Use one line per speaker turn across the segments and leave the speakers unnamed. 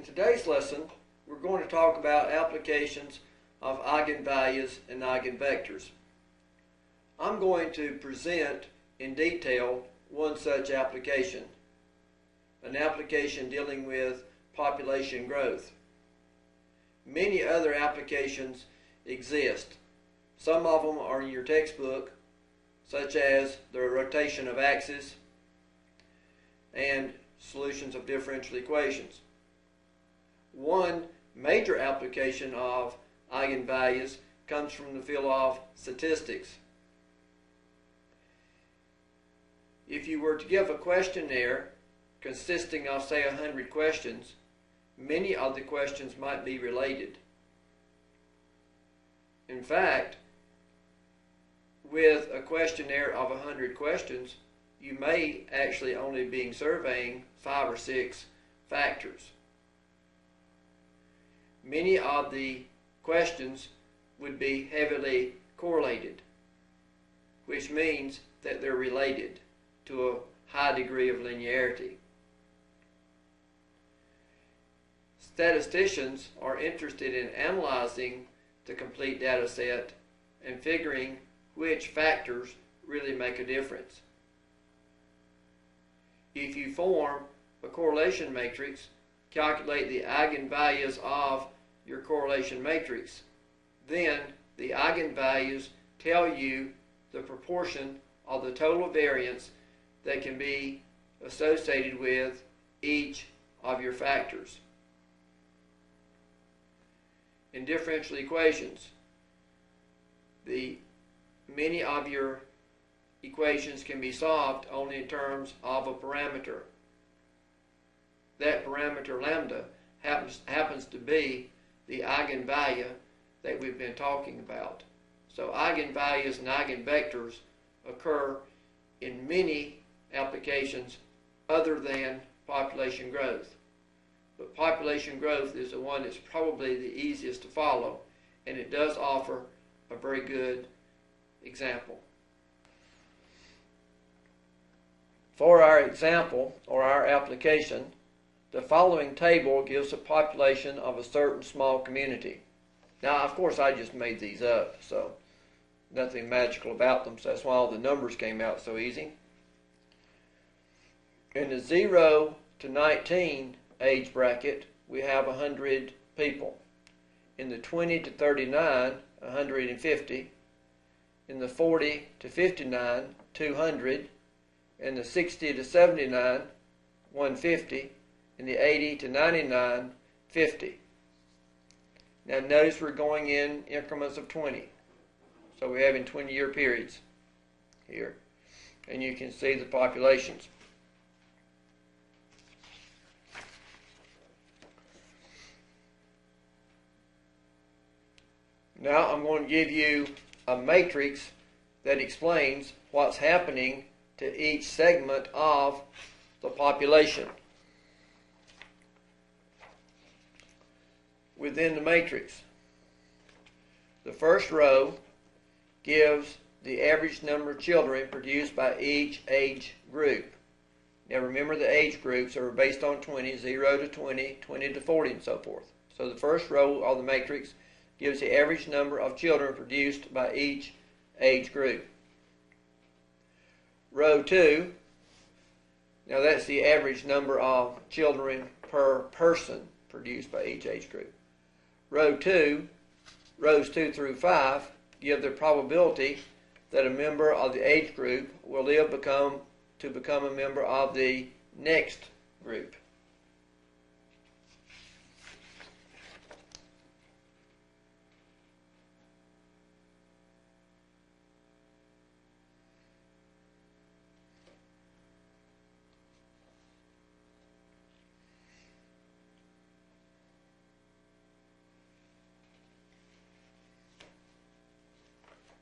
today's lesson, we're going to talk about applications of eigenvalues and eigenvectors. I'm going to present in detail one such application, an application dealing with population growth. Many other applications exist. Some of them are in your textbook, such as the rotation of axes and solutions of differential equations. One major application of eigenvalues comes from the field of statistics. If you were to give a questionnaire consisting of, say, 100 questions, many of the questions might be related. In fact, with a questionnaire of 100 questions, you may actually only be surveying 5 or 6 factors. Many of the questions would be heavily correlated, which means that they're related to a high degree of linearity. Statisticians are interested in analyzing the complete data set and figuring which factors really make a difference. If you form a correlation matrix, calculate the eigenvalues of your correlation matrix, then the eigenvalues tell you the proportion of the total variance that can be associated with each of your factors. In differential equations, many of your equations can be solved only in terms of a parameter. That parameter lambda happens to be the eigenvalue that we've been talking about. So eigenvalues and eigenvectors occur in many applications other than population growth. But population growth is the one that's probably the easiest to follow, and it does offer a very good example. For our example, or our application, the following table gives a population of a certain small community. Now, of course, I just made these up, so nothing magical about them, so that's why all the numbers came out so easy. In the 0 to 19 age bracket, we have 100 people. In the 20 to 39, 150. In the 40 to 59, 200. In the 60 to 79, 150. In the 80 to 99, 50. Now notice we're going in increments of 20. So we're having 20-year periods here. And you can see the populations. Now I'm going to give you a matrix that explains what's happening to each segment of the population. Within the matrix, the first row gives the average number of children produced by each age group. Now remember, the age groups are based on 20, 0 to 20, 20 to 40, and so forth. So the first row of the matrix gives the average number of children produced by each age group. Row 2, now that's the average number of children per person produced by each age group. Row 2, rows 2 through 5, give the probability that a member of the age group will live to become a member of the next group.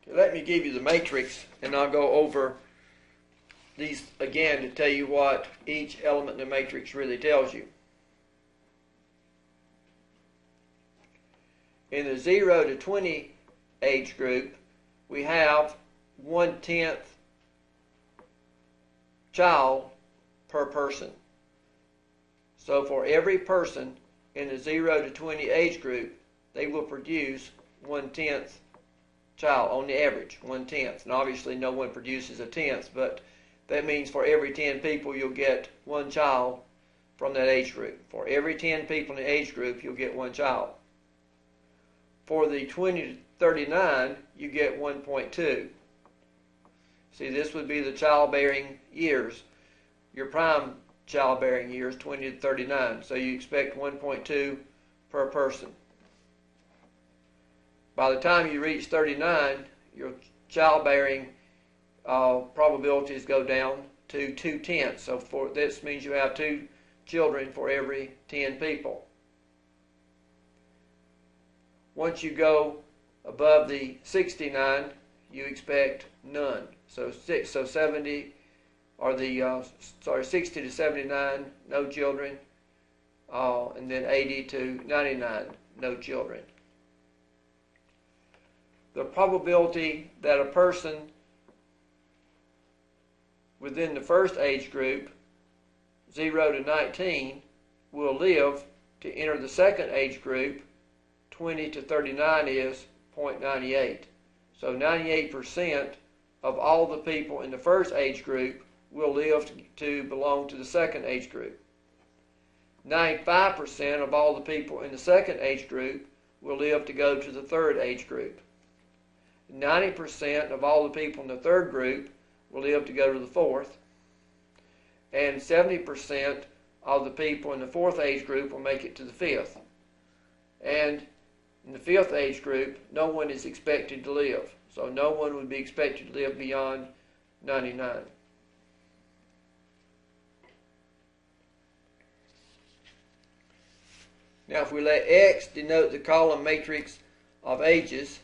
Let me give you the matrix, and I'll go over these again to tell you what each element in the matrix really tells you. In the 0 to 20 age group, we have 1/10 child per person. So for every person in the 0 to 20 age group, they will produce 1/10 child on the average, 1/10. And obviously no one produces a tenth, but that means for every 10 people you'll get one child from that age group. For every 10 people in the age group you'll get one child. For the 20 to 39 you get 1.2. See, this would be the childbearing years, your prime childbearing years, 20 to 39. So you expect 1.2 per person. By the time you reach 39, your childbearing probabilities go down to 2/10. So this means you have 2 children for every 10 people. Once you go above the 69, you expect none. So 60 to 79, no children, and then 80 to 99, no children. The probability that a person within the first age group, 0 to 19, will live to enter the second age group, 20 to 39, is 0.98. So 98% of all the people in the first age group will live to belong to the second age group. 95% of all the people in the second age group will live to go to the third age group. 90% of all the people in the third group will live to go to the fourth. And 70% of the people in the fourth age group will make it to the fifth. And in the fifth age group, no one is expected to live. So no one would be expected to live beyond 99. Now if we let X denote the column matrix of ages,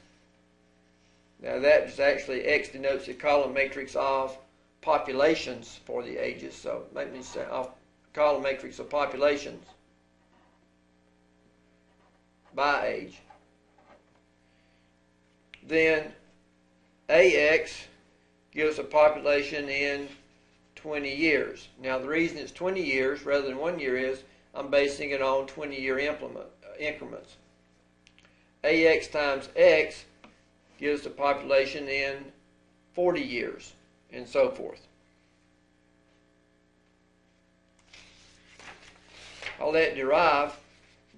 now that is actually, X denotes the column matrix of populations for the ages. So make me say of column matrix of populations by age. Then AX gives a population in 20 years. Now the reason it's 20 years rather than 1 year is I'm basing it on 20-year increments. AX times X gives the population in 40 years, and so forth. I'll let Derive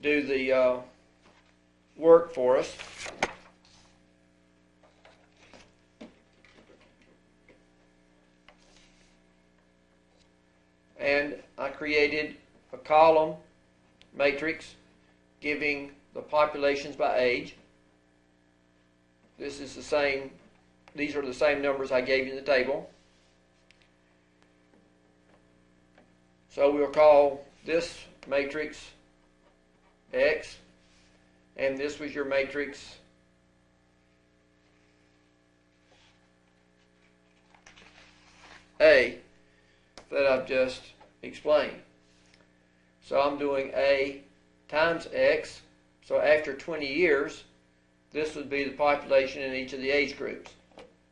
do the work for us. And I created a column matrix giving the populations by age. This is the same, these are the same numbers I gave you in the table. So we'll call this matrix X, and this was your matrix A that I've just explained. So I'm doing A times X. So after 20 years, this would be the population in each of the age groups.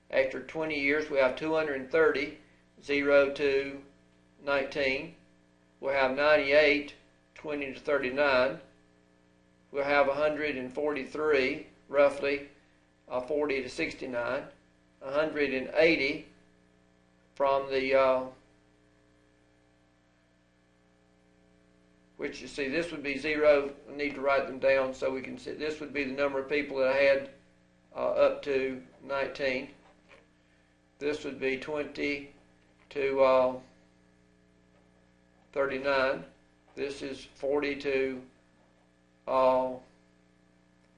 After 20 years, we have 230, 0 to 19. We'll have 98, 20 to 39. We'll have 143, roughly, 40 to 69. 180 from the, which you see, this would be 0. I need to write them down so we can see. This would be the number of people that I had up to 19. This would be 20 to 39. This is 40 to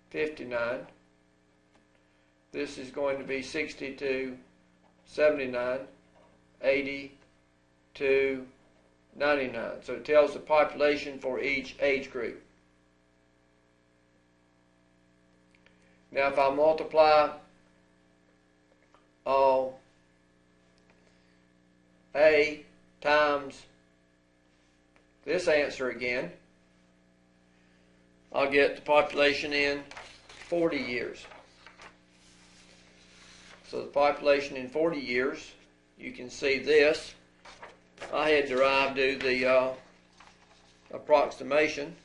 59. This is going to be 60 to 79, 80 to 99. So it tells the population for each age group. Now if I multiply A times this answer again, I'll get the population in 40 years. So the population in 40 years, you can see this. I had Derive do the approximation.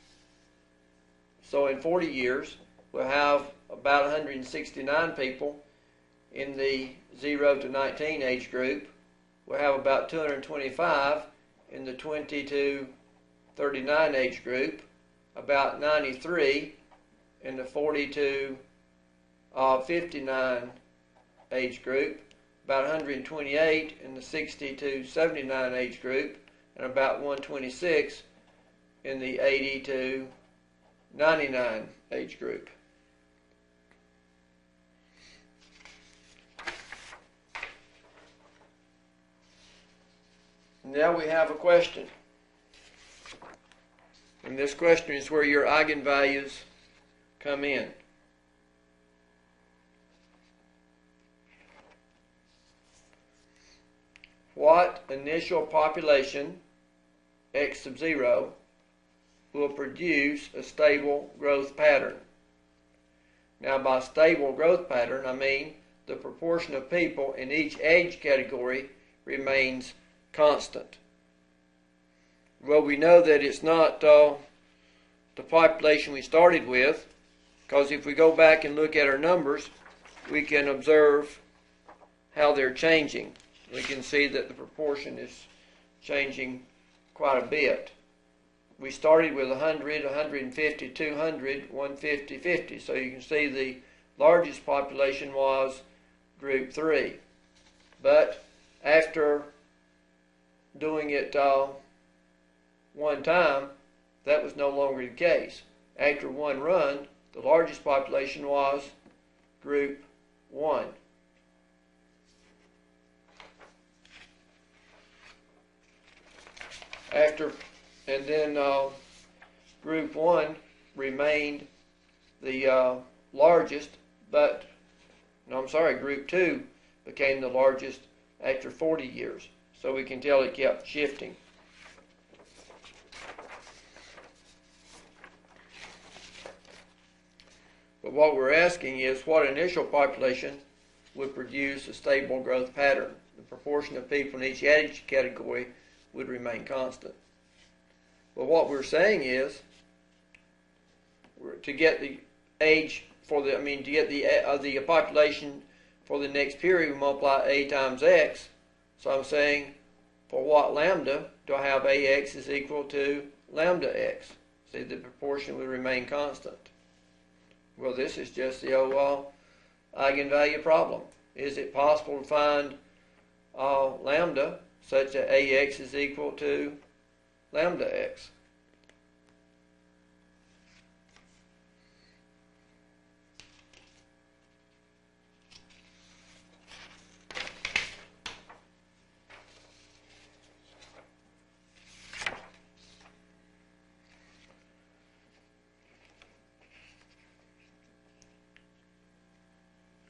So in 40 years, we'll have about 169 people in the 0 to 19 age group. We'll have about 225 in the 20 to 39 age group, about 93 in the 40 to 59 age group, about 128 in the 60 to 79 age group, and about 126 in the 80 to 99 age group. Now we have a question. And this question is where your eigenvalues come in. What initial population, x sub 0, will produce a stable growth pattern? Now by stable growth pattern, I mean the proportion of people in each age category remains constant. Well, we know that it's not the population we started with, because if we go back and look at our numbers, we can observe how they're changing. We can see that the proportion is changing quite a bit. We started with 100, 150, 200, 150, 50. So you can see the largest population was group 3. But after doing it one time, that was no longer the case. After one run, the largest population was group 1. And then group 1 remained the largest, but, no, I'm sorry, group 2 became the largest after 40 years. So we can tell it kept shifting. But what we're asking is what initial population would produce a stable growth pattern. The proportion of people in each age category would remain constant. Well, what we're saying is, to get the age for the, to get the population for the next period, we multiply a times x. So I'm saying, for what lambda do I have ax is equal to lambda x? See, the proportion would remain constant. Well, this is just the overall eigenvalue problem. Is it possible to find lambda such that ax is equal to lambda x?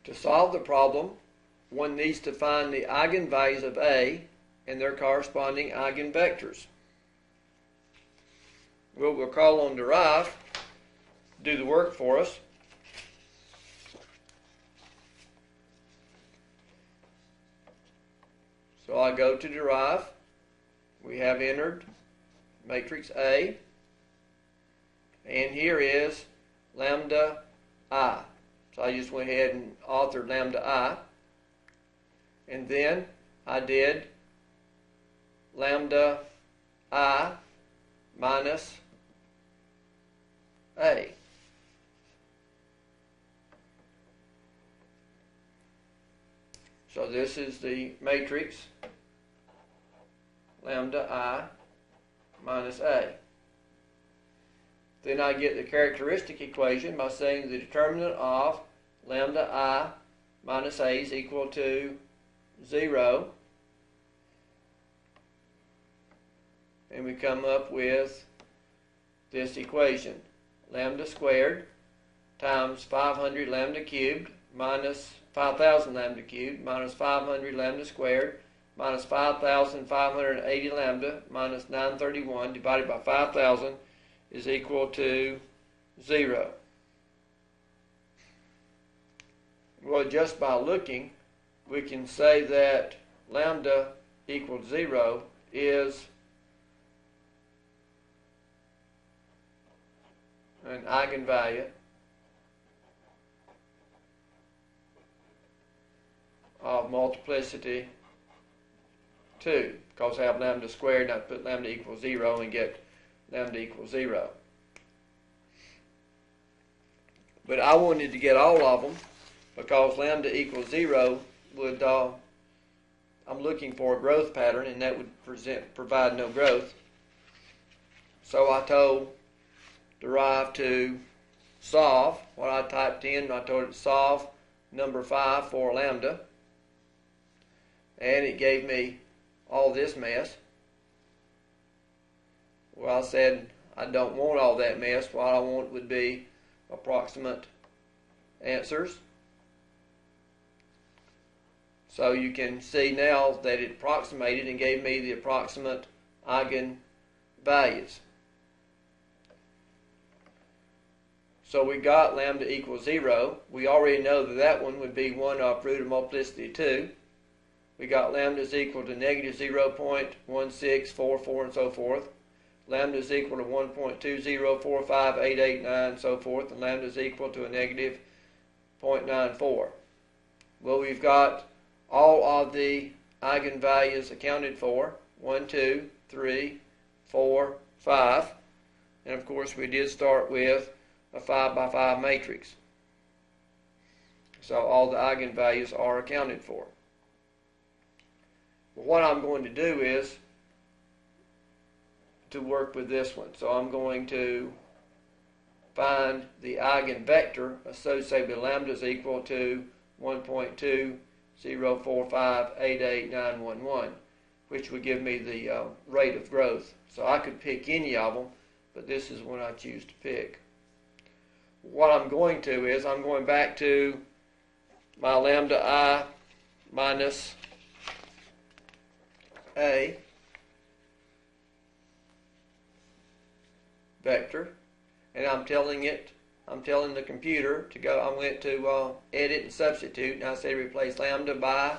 To solve the problem, one needs to find the eigenvalues of A and their corresponding eigenvectors. We'll call on Derive to do the work for us. So I go to Derive. We have entered matrix A, and here is lambda I. So I just went ahead and authored lambda I, and then I did lambda I minus A. So this is the matrix lambda I minus A. Then I get the characteristic equation by saying the determinant of lambda I minus A is equal to 0. And we come up with this equation. Lambda squared times 500 lambda cubed minus 5,000 lambda cubed minus 500 lambda squared minus 5,580 lambda minus 931 divided by 5,000 is equal to 0. Well, just by looking, we can say that lambda equals 0 is, an eigenvalue of multiplicity 2, because I have lambda squared, and I put lambda equals 0 and get lambda equals 0. But I wanted to get all of them because lambda equals 0 would, I'm looking for a growth pattern, and that would provide no growth. So I told Derive to solve what I typed in. I told it to solve number 5 for lambda, and it gave me all this mess. Well, I said I don't want all that mess. What I want would be approximate answers. So you can see now that it approximated and gave me the approximate eigenvalues. So we got lambda equals 0. We already know that that one would be 1 off root of multiplicity 2. We got lambda is equal to negative 0.1644 and so forth. Lambda is equal to 1.2045889 and so forth. And lambda is equal to a negative 0.94. Well, we've got all of the eigenvalues accounted for. 1, 2, 3, 4, 5. And of course we did start with a 5 by 5 matrix. So all the eigenvalues are accounted for. What I'm going to do is to work with this one. So I'm going to find the eigenvector associated with lambda is equal to 1.204588911, which would give me the rate of growth. So I could pick any of them, but this is one I choose to pick. What I'm going to is I'm going back to my lambda I minus A vector, and I'm telling the computer to go. I went to edit and substitute, and I say replace lambda by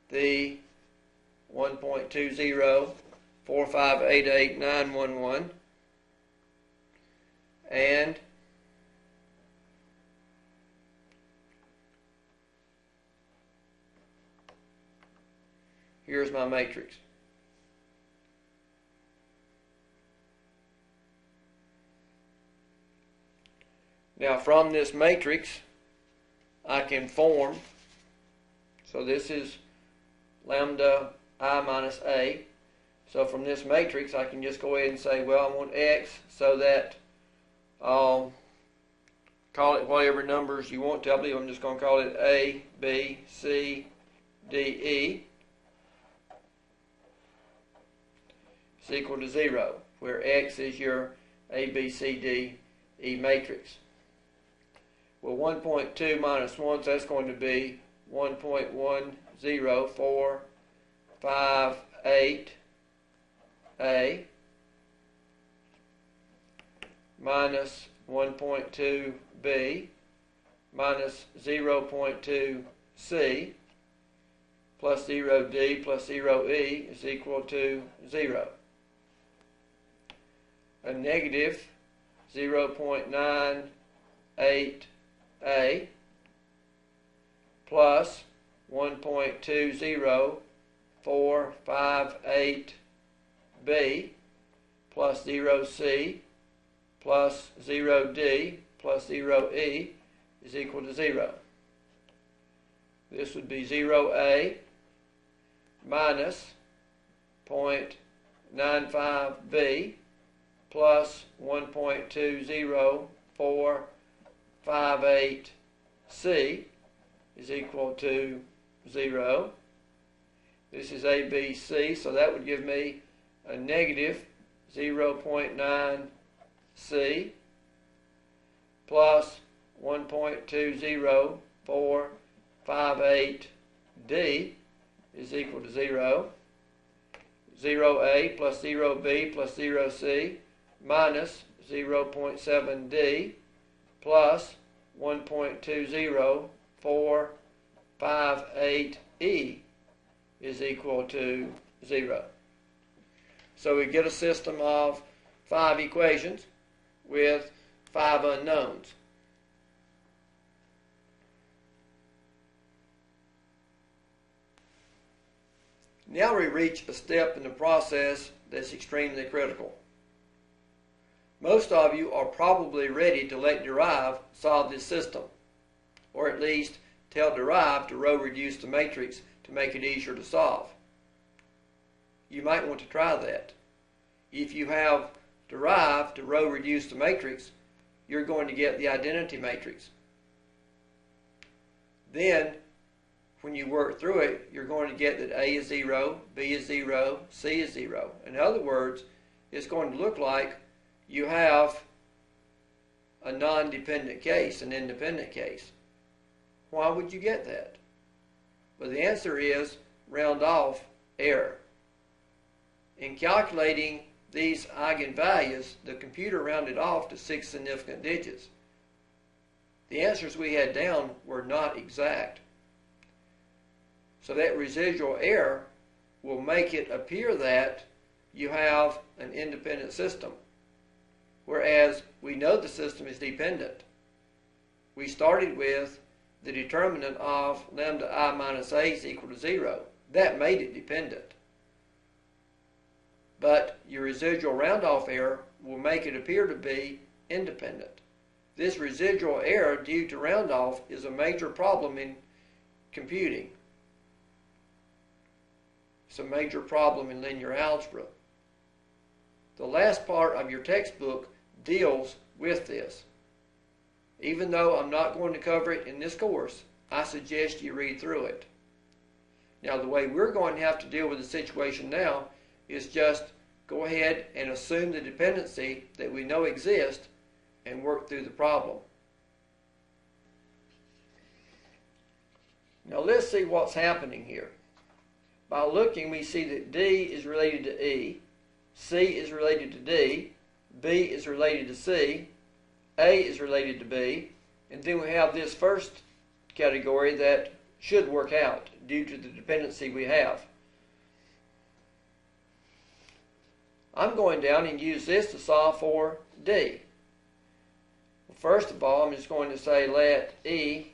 the 1.204588911, and here's my matrix. Now from this matrix I can form, so this is lambda I minus A. So from this matrix I can just go ahead and say, well, I want X, so that call it whatever numbers you want to. I believe I'm just going to call it A, B, C, D, E. Is equal to 0, where X is your A, B, C, D, E matrix. Well, 1.2 minus 1, so that's going to be 1.10458 A minus 1.2 B minus 0.2 C plus 0 D plus 0 E is equal to 0. A negative 0.98 A plus 1.20458 B plus 0 C plus 0 D plus 0 E is equal to 0. This would be 0A minus 0.95 B plus 1.20458 C is equal to 0. This is ABC, so that would give me a negative 0.9 C plus 1.20458 D is equal to 0. 0A plus 0B plus 0C minus 0.7 D plus 1.20458 E is equal to 0. So we get a system of 5 equations with 5 unknowns. Now we reach a step in the process that's extremely critical. Most of you are probably ready to let Derive solve this system, or at least tell Derive to row reduce the matrix to make it easier to solve. You might want to try that. If you have Derive to row reduce the matrix, you're going to get the identity matrix. Then, when you work through it, you're going to get that A is 0, B is 0, C is 0. In other words, it's going to look like you have a non-dependent case, an independent case. Why would you get that? Well, the answer is round off error. In calculating these eigenvalues, the computer rounded off to 6 significant digits. The answers we had down were not exact. So that residual error will make it appear that you have an independent system, whereas we know the system is dependent. We started with the determinant of lambda I minus A is equal to 0. That made it dependent. But your residual round-off error will make it appear to be independent. This residual error due to round-off is a major problem in computing. It's a major problem in linear algebra. The last part of your textbook deals with this. Even though I'm not going to cover it in this course, I suggest you read through it. Now, the way we're going to have to deal with the situation now is just go ahead and assume the dependency that we know exists and work through the problem. Now let's see what's happening here. By looking, we see that D is related to E, C is related to D, B is related to C, A is related to B, and then we have this first category that should work out due to the dependency we have. I'm going down and use this to solve for D. First of all, I'm just going to say let E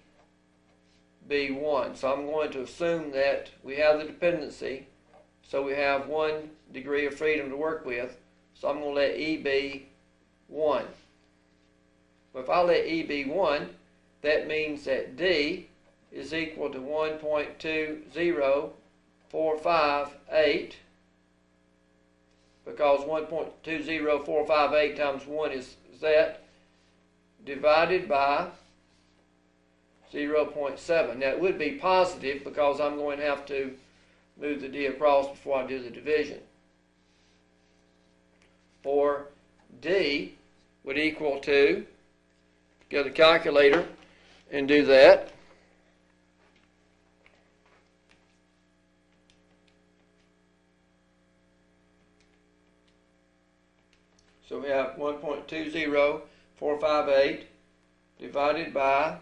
be 1. So I'm going to assume that we have the dependency, so we have 1 degree of freedom to work with. So I'm going to let E be 1. But if I let E be 1, that means that D is equal to 1.20458, because 1.20458 times 1 is that, divided by 0.7. Now it would be positive because I'm going to have to move the D across before I do the division. For D would equal to, go to the calculator and do that. So we have 1.20458 divided by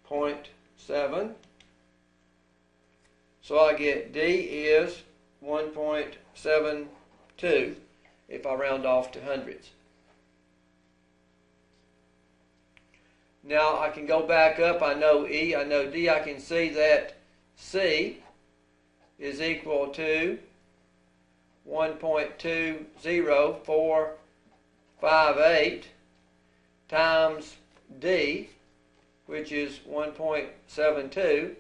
0.7. So I get D is 1.72 if I round off to hundreds. Now I can go back up. I know E, I know D. I can see that C is equal to 1.20458 times D, which is 1.72,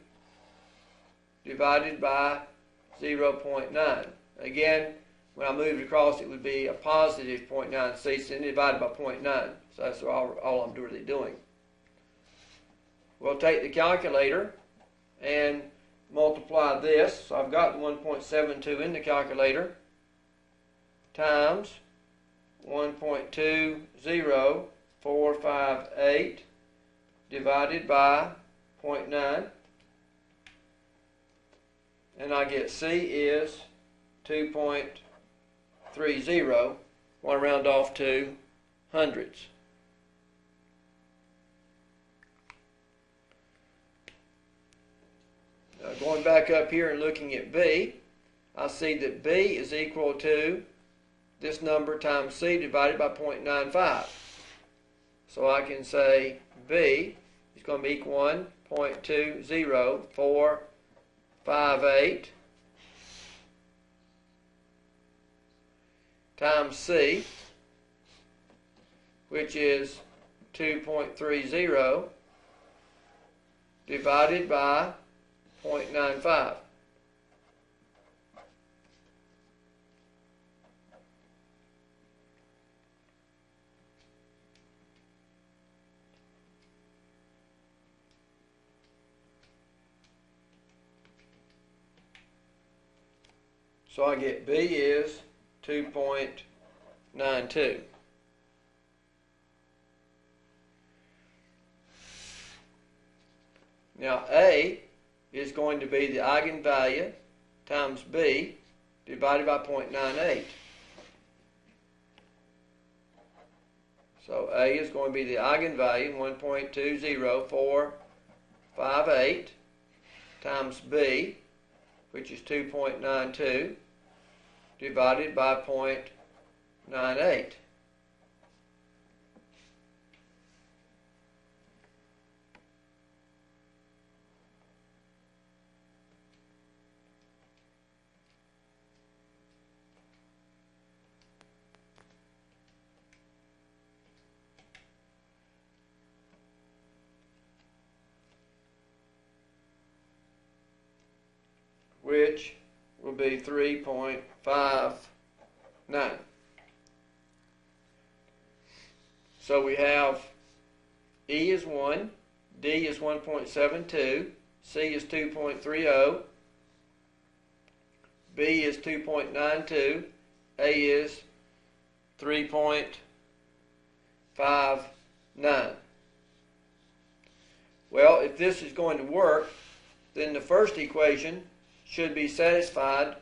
divided by 0.9. Again, when I moved across, it would be a positive 0.96 and divided by 0.9. So that's all I'm really doing. We'll take the calculator and multiply this. So I've got 1.72 in the calculator times 1.20458 divided by 0.9, and I get C is 2.30. Want to round off to hundreds. Now going back up here and looking at B, I see that B is equal to this number times C divided by 0.95. So I can say B is going to be equal 1.20458 times C, which is 2.30 divided by 0.95. So I get B is 2.92. Now A is going to be the eigenvalue times B divided by 0.98. So A is going to be the eigenvalue 1.20458 times B, which is 2.92, divided by 0.98. Which will be 3.59. So we have E is 1, D is 1.72, C is 2.30, B is 2.92, A is 3.59. Well, if this is going to work, then the first equation should be satisfied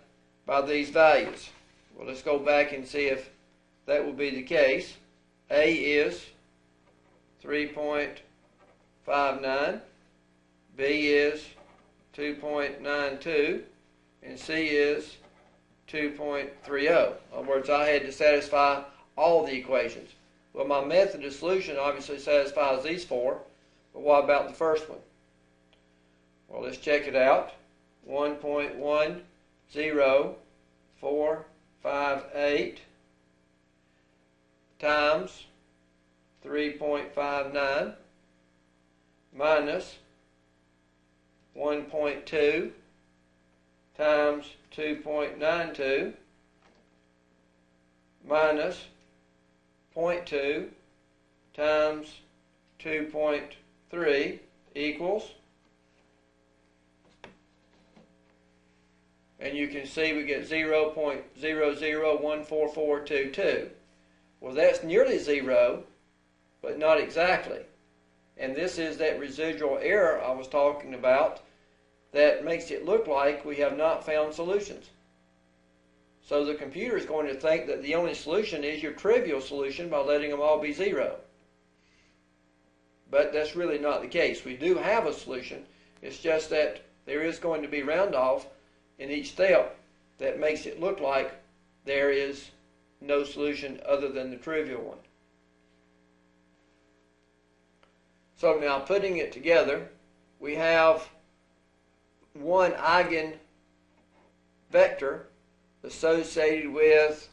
by these values. Well, let's go back and see if that will be the case. A is 3.59, B is 2.92, and C is 2.30. In other words, I had to satisfy all the equations. Well, my method of solution obviously satisfies these four, but what about the first one? Well, let's check it out. 1.10458 times 3.59 minus 1.2 times 2.92 minus 0.2 times 2.3 equals, and you can see we get 0.001442. Well, that's nearly zero, but not exactly. And this is that residual error I was talking about that makes it look like we have not found solutions. So the computer is going to think that the only solution is your trivial solution by letting them all be zero. But that's really not the case. We do have a solution. It's just that there is going to be round off in each step that makes it look like there is no solution other than the trivial one. So now putting it together, we have one eigenvector associated with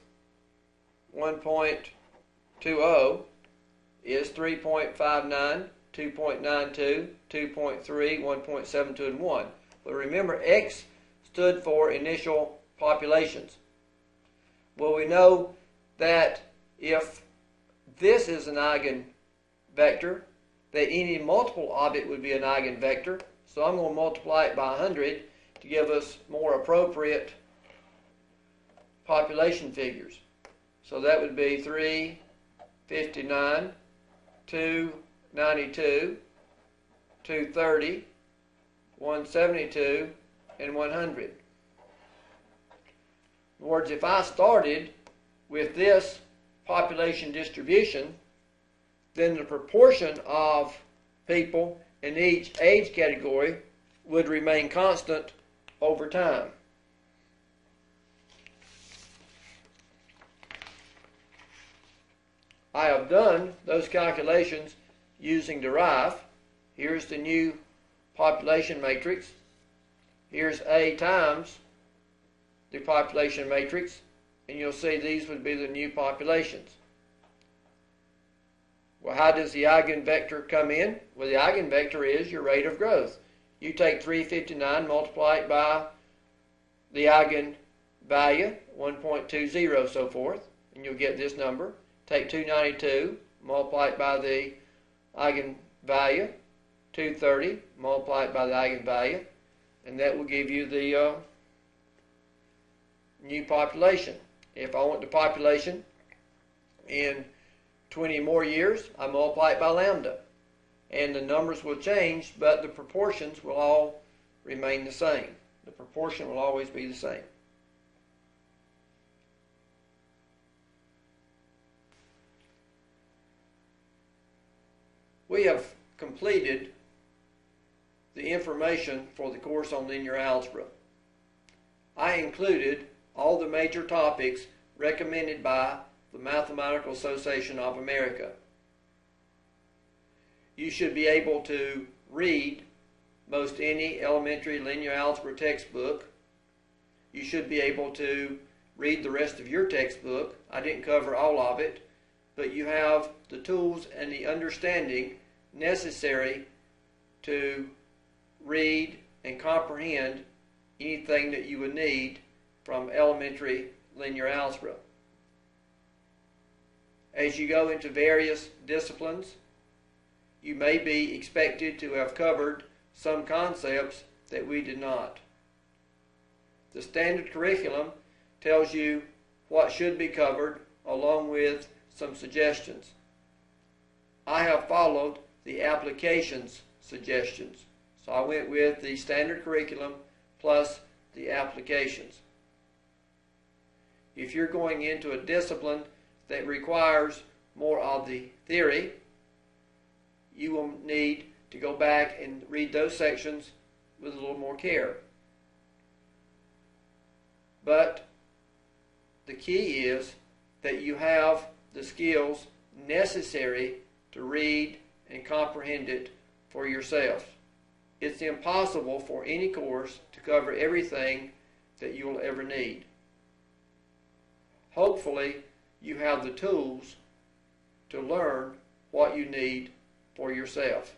1.20 is 3.59, 2.92, 2.3, 1.72, and 1. But remember, X stood for initial populations. Well, we know that if this is an eigenvector, that any multiple of it would be an eigenvector. So I'm going to multiply it by 100 to give us more appropriate population figures. So that would be 359, 292, 230, 172, and 100. In other words, if I started with this population distribution, then the proportion of people in each age category would remain constant over time. I have done those calculations using Derive. Here's the new population matrix. Here's A times the population matrix, and you'll see these would be the new populations. Well, how does the eigenvector come in? Well, the eigenvector is your rate of growth. You take 359, multiply it by the eigenvalue, 1.20, so forth, and you'll get this number. Take 292, multiply it by the eigenvalue, 230, multiply it by the eigenvalue, and that will give you the new population. If I want the population in 20 more years, I multiply it by lambda. And the numbers will change, but the proportions will all remain the same. The proportion will always be the same. We have completed the information for the course on linear algebra. I included all the major topics recommended by the Mathematical Association of America. You should be able to read most any elementary linear algebra textbook. You should be able to read the rest of your textbook. I didn't cover all of it, but you have the tools and the understanding necessary to read and comprehend anything that you would need from elementary linear algebra. As you go into various disciplines, you may be expected to have covered some concepts that we did not. The standard curriculum tells you what should be covered along with some suggestions. I have followed the applications suggestions. So I went with the standard curriculum plus the applications. If you're going into a discipline that requires more of the theory, you will need to go back and read those sections with a little more care. But the key is that you have the skills necessary to read and comprehend it for yourself. It's impossible for any course to cover everything that you will ever need. Hopefully, you have the tools to learn what you need for yourself.